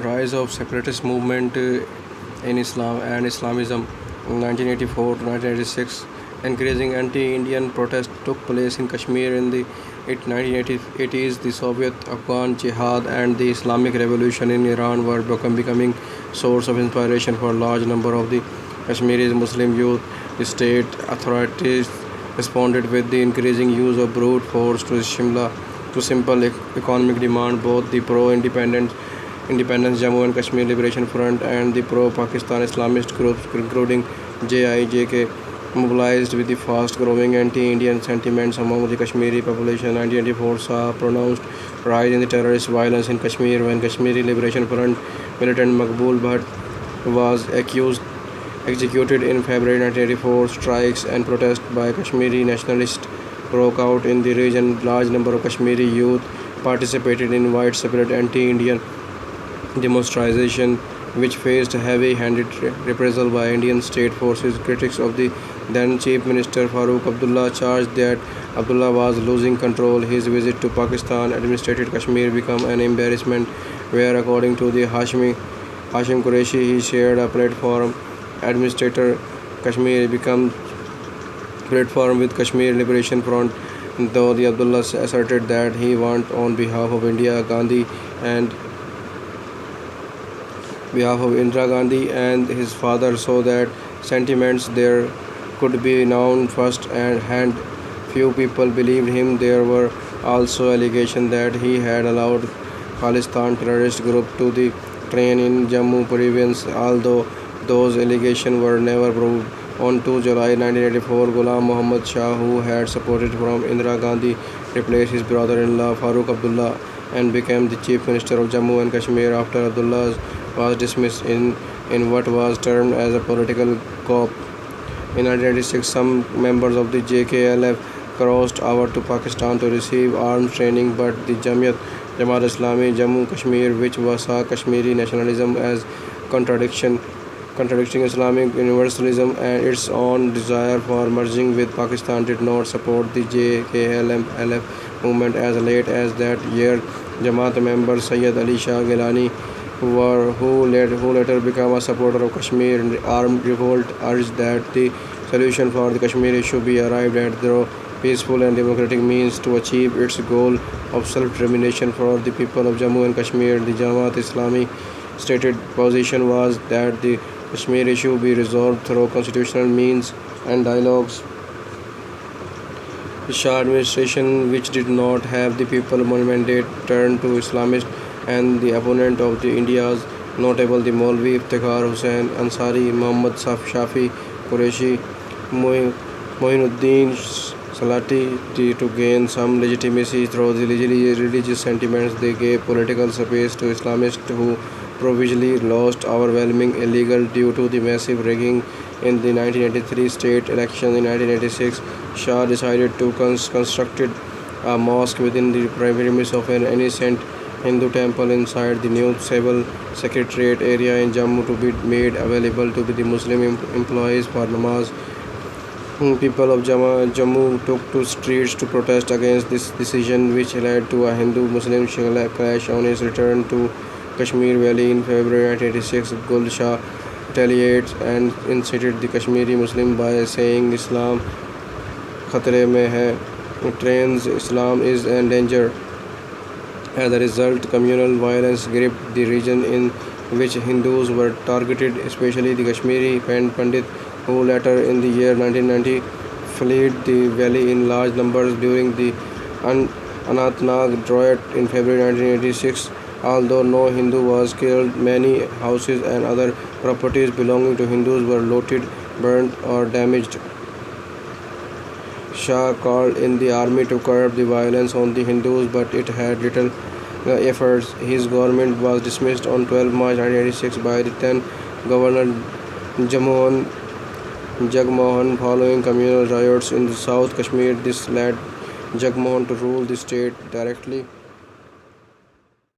Rise of separatist movement in Islam and Islamism 1984 to 1986. Increasing anti-Indian protests took place in Kashmir in the 1980s. The Soviet-Afghan Jihad and the Islamic Revolution in Iran were becoming source of inspiration for a large number of the Kashmiri Muslim youth. The state authorities responded with the increasing use of brute force to simple economic demand. Both the pro-independence Jammu and Kashmir Liberation Front and the pro-Pakistan Islamist groups, including JIJK, mobilized with the fast-growing anti-Indian sentiments among the Kashmiri population. 1994 saw a pronounced rise in the terrorist violence in Kashmir when Kashmiri Liberation Front militant Maqbool Bhatt was executed in February 1984. Strikes and protests by Kashmiri nationalists broke out in the region. Large number of Kashmiri youth participated in widespread anti-Indian demonstration, which faced heavy-handed reprisal by Indian state forces. Critics of the then Chief Minister Farooq Abdullah charged that Abdullah was losing control. His visit to Pakistan-administered Kashmir became an embarrassment, where, according to the Hashim Qureshi, he shared a platform. Administrator Kashmir became platform with Kashmir Liberation Front, though the Abdullah asserted that he went on behalf of Indira Gandhi and his father, so that sentiments there could be known first hand. Few people believed him. There were also allegations that he had allowed Khalistan terrorist group to the train in Jammu province, although those allegations were never proved. On 2 July 1984, Ghulam Muhammad Shah, who had supported from Indira Gandhi, replaced his brother-in-law Farooq Abdullah and became the Chief Minister of Jammu and Kashmir after Abdullah was dismissed in what was termed as a political coup. In 1986, some members of the JKLF crossed over to Pakistan to receive arms training, but the Jamaat Islami Jammu Kashmir, which saw Kashmiri nationalism as contradicting Islamic universalism and its own desire for merging with Pakistan, did not support the JKLF movement. As late as that year, Jamaat member Sayyid Ali Shah Gilani, who later became a supporter of Kashmir armed revolt, urged that the solution for the Kashmir issue be arrived at through peaceful and democratic means to achieve its goal of self-determination for the people of Jammu and Kashmir. The Jamaat Islami stated position was that the Kashmir issue be resolved through constitutional means and dialogues. The Shah administration, which did not have the people mandate, turned to Islamist and the opponent of the India's notable the Maulvi Iftikhar Hussain Ansari, Muhammad Shafi Qureshi, Moinuddin Salati, to gain some legitimacy through the religious sentiments. They gave political space to Islamists who provisionally lost overwhelming illegal due to the massive rigging in the 1983 state election. In 1986, Shah decided to construct a mosque within the premise of an ancient Hindu temple inside the new civil secretariat area in Jammu to be made available to the Muslim employees for namaz. People of Jammu took to streets to protest against this decision, which led to a Hindu-Muslim clash. On his return to Kashmir Valley in February 1986, Gul Shah retaliated and incited the Kashmiri Muslim by saying Islam khatre mein hai, trains Islam is in danger. As a result, communal violence gripped the region, in which Hindus were targeted, especially the Kashmiri Pandit, who later in the year 1990 fled the valley in large numbers during the Anantnag riot in February 1986. Although no Hindu was killed, many houses and other properties belonging to Hindus were looted, burnt or damaged. Shah called in the army to curb the violence on the Hindus, but it had little efforts. His government was dismissed on 12 March 1986 by the then Governor Jagmohan following communal riots in the South Kashmir. This led Jagmohan to rule the state directly.